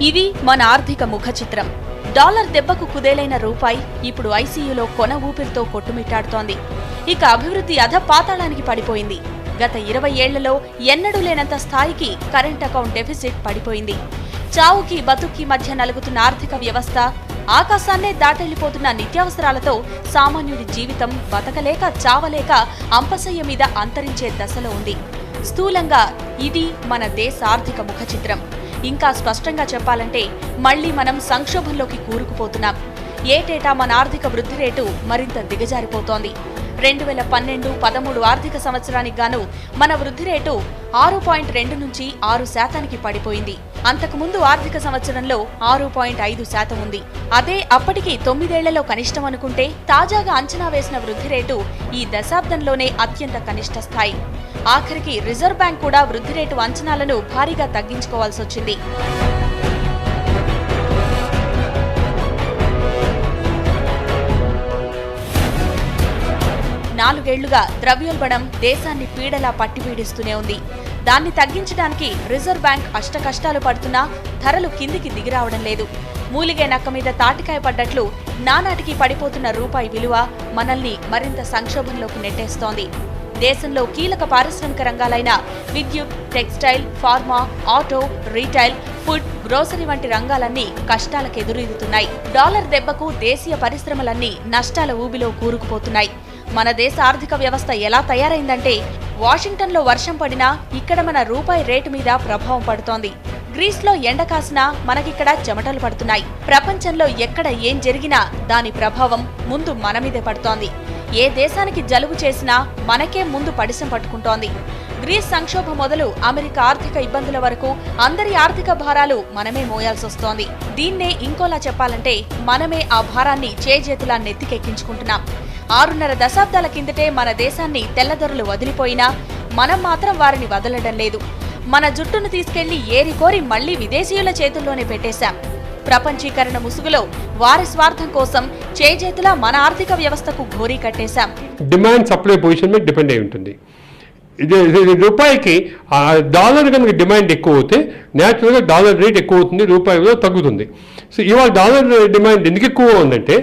ఇది మన ఆర్థిక ముఖ చిత్రం. డాలర్ దెబ్బకు కుదేలైన రూపాయి ఇప్పుడు ఐసీయూలో కొన ఊపిరితో కొట్టుమిట్టాడుతోంది. ఇక అభివృద్ధి అధపాతాళానికి పడిపోయింది. గత 20 ఏళ్లలో ఎన్నడూ లేనంత స్థాయికి కరెంట్ అకౌంట్ డెఫిసిట్ పడిపోయింది. చావుకి బతుక్కి మధ్య నలుగుతున్న ఆర్థిక వ్యవస్థ, ఆకాశాన్నే దాటెళ్లిపోతున్న నిత్యావసరాలతో సామాన్యుడి జీవితం బతకలేక చావలేక అంపశయ్య మీద అంతరించే దశలో ఉంది. స్థూలంగా ఇది మన దేశ ఆర్థిక ముఖ చిత్రం. ఇంకా స్పష్టంగా చెప్పాలంటే మళ్లీ మనం సంక్షోభంలోకి కూరుకుపోతున్నాం. ఏటేటా మన ఆర్థిక వృద్ధి రేటు మరింత దిగజారిపోతోంది. 2012-13 ఆర్థిక సంవత్సరానికి గాను మన వృద్ధి రేటు 6.2 నుంచి 6% పడిపోయింది. అంతకుముందు ఆర్థిక సంవత్సరంలో 6.5% ఉంది. అదే అప్పటికి 9 ఏళ్లలో కనిష్టం అనుకుంటే, తాజాగా అంచనా వేసిన వృద్ధి రేటు ఈ దశాబ్దంలోనే అత్యంత కనిష్ట స్థాయి. ఆఖరికి రిజర్వ్ బ్యాంక్ కూడా వృద్ధి రేటు అంచనాలను భారీగా తగ్గించుకోవాల్సొచ్చింది. 4 ఏళ్లుగా ద్రవ్యోల్బణం దేశాన్ని పీడలా పట్టిపీడిస్తూనే ఉంది. దాన్ని తగ్గించడానికి రిజర్వ్ బ్యాంక్ అష్టకష్టాలు పడుతున్నా ధరలు కిందికి దిగిరావడం లేదు. మూలిగే నక్క మీద తాటికాయ పడ్డట్లు నానాటికి పడిపోతున్న రూపాయి విలువ మనల్ని మరింత సంక్షోభంలోకి నెట్టేస్తోంది. దేశంలో కీలక పారిశ్రామిక రంగాలైన విద్యుత్, textile, pharma, auto, retail, food, grocery వంటి రంగాలన్నీ కష్టాలకు ఎదురీదుతున్నాయి. డాలర్ దెబ్బకు దేశీయ పరిశ్రమలన్నీ నష్టాల ఊబిలో కూరుకుపోతున్నాయి. మన దేశ ఆర్థిక వ్యవస్థ ఎలా తయారైందంటే, వాషింగ్టన్లో వర్షం పడినా ఇక్కడ మన రూపాయి రేటు మీద ప్రభావం పడుతోంది. గ్రీస్లో ఎండ కాసినా మనకిక్కడ చెమటలు పడుతున్నాయి. ప్రపంచంలో ఎక్కడ ఏం జరిగినా దాని ప్రభావం ముందు మన మీదే పడుతోంది. ఏ దేశానికి జలుబు చేసినా మనకే ముందు పడిశం పట్టుకుంటోంది. గ్రీస్ సంక్షోభం మొదలు అమెరికా ఆర్థిక ఇబ్బందుల వరకు అందరి ఆర్థిక భారాలు మనమే మోయాల్సొస్తోంది. దీన్నే ఇంకోలా చెప్పాలంటే మనమే ఆ భారాన్ని చేజేతులా నెత్తికెక్కించుకుంటున్నాం. 6.5 దశాబ్దాల కిందటే మన దేశాన్ని తెల్లదొరలు వదిలిపోయినా మనం మాత్రం వారిని వదలడం లేదు. మన జుట్టును తీసుకెళ్లి ఏరికోరి మళ్లీ విదేశీయుల చేతుల్లోనే పెట్టేశాం. ప్రపంచీకరణ ముసుగులో వారి స్వార్థం కోసం చేజేతులా మన ఆర్థిక వ్యవస్థకు ఘోరీ కట్టేశాం. డిమాండ్ సప్లై పొజిషన్ మీద డిపెండ్ అయి ఉంటుంది. ఇది రూపాయికి డాలర్ కనుక డిమాండ్ ఎక్కువ అవుతే న్యాచురల్గా డాలర్ రేట్ ఎక్కువ అవుతుంది, రూపాయి విలువ తగ్గుతుంది. సో ఇవాళ డాలర్ డిమాండ్ ఎందుకు ఎక్కువ ఉందంటే,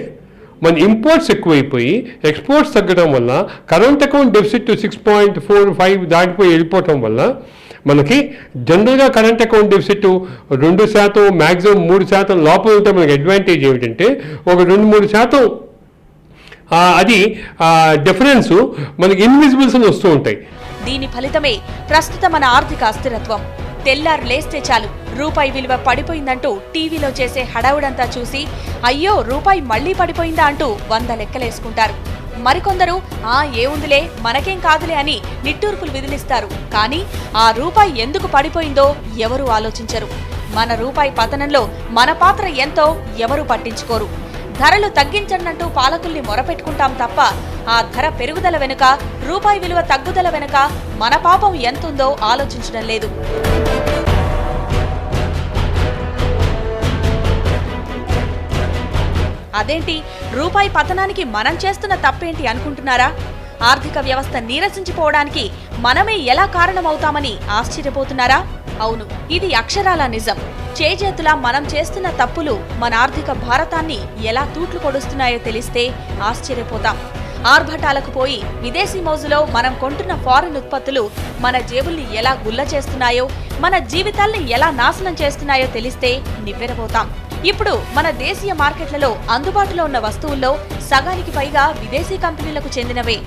మన ఇంపోర్ట్స్ ఎక్కువైపోయి ఎక్స్పోర్ట్స్ తగ్గడం వల్ల కరెంట్ అకౌంట్ డెఫిసిట్ 6.45 దాటిపోయి వెళ్ళిపోవటం వల్ల మనకి జనరల్గా కరెంట్ అకౌంట్ డెఫిసిట్ 2%, మ్యాక్సిమం 3% లోపల ఉంటే మనకి అడ్వాంటేజ్ ఏమిటంటే, ఒక 2-3% అది డిఫరెన్స్ మనకి ఇన్విజిబుల్స్ అని వస్తూ ఉంటాయి. దీని ఫలితమే ప్రస్తుత మన ఆర్థిక అస్థిరత్వం. తెల్లారు లేస్తే చాలు రూపాయి విలువ పడిపోయిందంటూ టీవీలో చేసే హడావుడంతా చూసి అయ్యో రూపాయి మళ్లీ పడిపోయిందా అంటూ 100 లెక్కలేసుకుంటారు. మరికొందరు ఏముందిలే మనకేం కాదులే అని నిట్టూర్పులు విదిలిస్తారు. కానీ ఆ రూపాయి ఎందుకు పడిపోయిందో ఎవరూ ఆలోచించరు. మన రూపాయి పతనంలో మన పాత్ర ఎంతో ఎవరూ పట్టించుకోరు. ధరలు తగ్గించండంటూ పాలకుల్ని మొరపెట్టుకుంటాం తప్ప ఆ ధర పెరుగుదల వెనుక, రూపాయి విలువ తగ్గుదల వెనుక మన పాపం ఎంతుందో ఆలోచించడం లేదు. అదేంటి, రూపాయి పతనానికి మనం చేస్తున్న తప్పేంటి అనుకుంటున్నారా? ఆర్థిక వ్యవస్థ నీరసించిపోవడానికి మనమే ఎలా కారణమవుతామని ఆశ్చర్యపోతున్నారా? అవును, ఇది అక్షరాల నిజం. చేజేతులా మనం చేస్తున్న తప్పులు మన ఆర్థిక భారతాన్ని ఎలా తూట్లు పొడుస్తున్నాయో తెలిస్తే ఆశ్చర్యపోతాం. ఆర్భటాలకు పోయి విదేశీ మోజులో మనం కొంటున్న ఫారిన్ ఉత్పత్తులు మన జేబుల్ని ఎలా గుల్ల చేస్తున్నాయో, మన జీవితాల్ని ఎలా నాశనం చేస్తున్నాయో తెలిస్తే నివ్వెరపోతాం. ఇప్పుడు మన దేశీయ మార్కెట్లలో అందుబాటులో ఉన్న వస్తువుల్లో సగానికి పైగా విదేశీ కంపెనీలకు చెందినవే.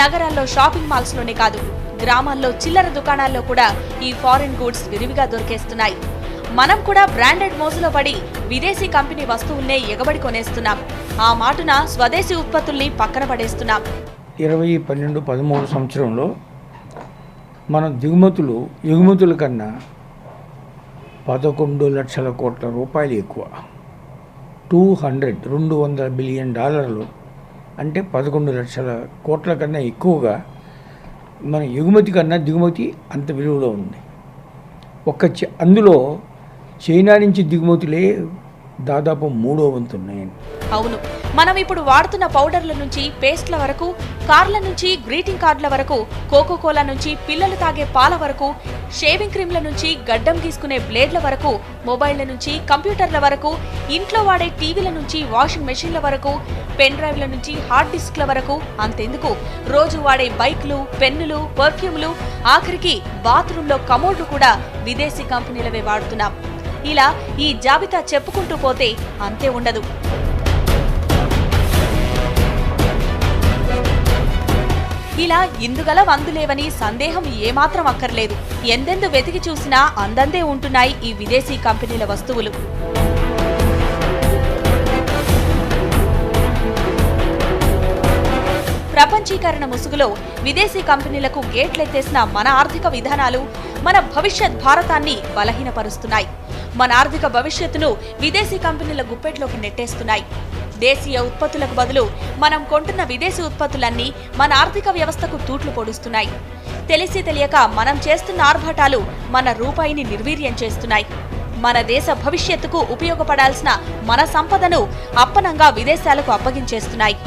నగరాల్లో షాపింగ్ మాల్స్లోనే కాదు, గ్రామాల్లో చిల్లర దుకాణాల్లో కూడా ఈ ఫారిన్ గూడ్స్ విరివిగా దొరికేస్తున్నాయి. మనం కూడా బ్రాండెడ్ మోజులో పడి విదేశీ కంపెనీ వస్తువుల్నే ఎగబడి కొనేస్తున్నాం. ఆ మాటున స్వదేశీ ఉత్పత్తుల్ని పక్కన పడేస్తున్నాం. 2012-13 సంవత్సరంలో మన దిగుమతులు ఎగుమతుల కన్నా 11 లక్షల కోట్ల రూపాయలు ఎక్కువ. 200 బిలియన్ డాలర్లు అంటే 11 లక్షల కోట్ల కన్నా ఎక్కువగా మన ఎగుమతి కన్నా దిగుమతి అంత విలువలో ఉంది. అందులో చైనా నుంచి దిగుమతులే దాదాపు 3వ వంతు ఉన్నాయండి. అవును, మనం ఇప్పుడు వాడుతున్న పౌడర్ల నుంచి పేస్ట్ల వరకు, కార్ల నుంచి గ్రీటింగ్ కార్డుల వరకు, కోకోకోలా నుంచి పిల్లలు తాగే పాల వరకు, షేవింగ్ క్రీమ్ల నుంచి గడ్డం గీసుకునే బ్లేడ్ల వరకు, మొబైళ్ల నుంచి కంప్యూటర్ల వరకు, ఇంట్లో వాడే టీవీల నుంచి వాషింగ్ మెషిన్ల వరకు, పెన్ డ్రైవ్ల నుంచి హార్డ్ డిస్క్ల వరకు, అంతెందుకు రోజు వాడే బైక్లు, పెన్నులు, పర్ఫ్యూమ్లు, ఆఖరికి బాత్రూంలో కమోడ్లు కూడా విదేశీ కంపెనీలవే వాడుతున్నాం. ఇలా ఈ జాబితా చెప్పుకుంటూ పోతే అంతే ఉండదు. ఇలా ఇందుగల వందులేవని సందేహం ఏమాత్రం అక్కర్లేదు. ఎందెందు వెతికి చూసినా అందందే ఉంటున్నాయి ఈ విదేశీ కంపెనీల వస్తువులు. ప్రపంచీకరణ ముసుగులో విదేశీ కంపెనీలకు గేట్లెత్తేసిన మన ఆర్థిక విధానాలు మన భవిష్యత్ భారతాన్ని బలహీనపరుస్తున్నాయి. మన ఆర్థిక భవిష్యత్తును విదేశీ కంపెనీల గుప్పెట్లోకి నెట్టేస్తున్నాయి. దేశీయ ఉత్పత్తులకు బదులు మనం కొంటున్న విదేశీ ఉత్పత్తులన్నీ మన ఆర్థిక వ్యవస్థకు తూట్లు పొడుస్తున్నాయి. తెలిసి తెలియక మనం చేస్తున్న ఆర్భాటాలు మన రూపాయిని నిర్వీర్యం చేస్తున్నాయి. మన దేశ భవిష్యత్తుకు ఉపయోగపడాల్సిన మన సంపదను అప్పనంగా విదేశాలకు అప్పగించేస్తున్నాయి.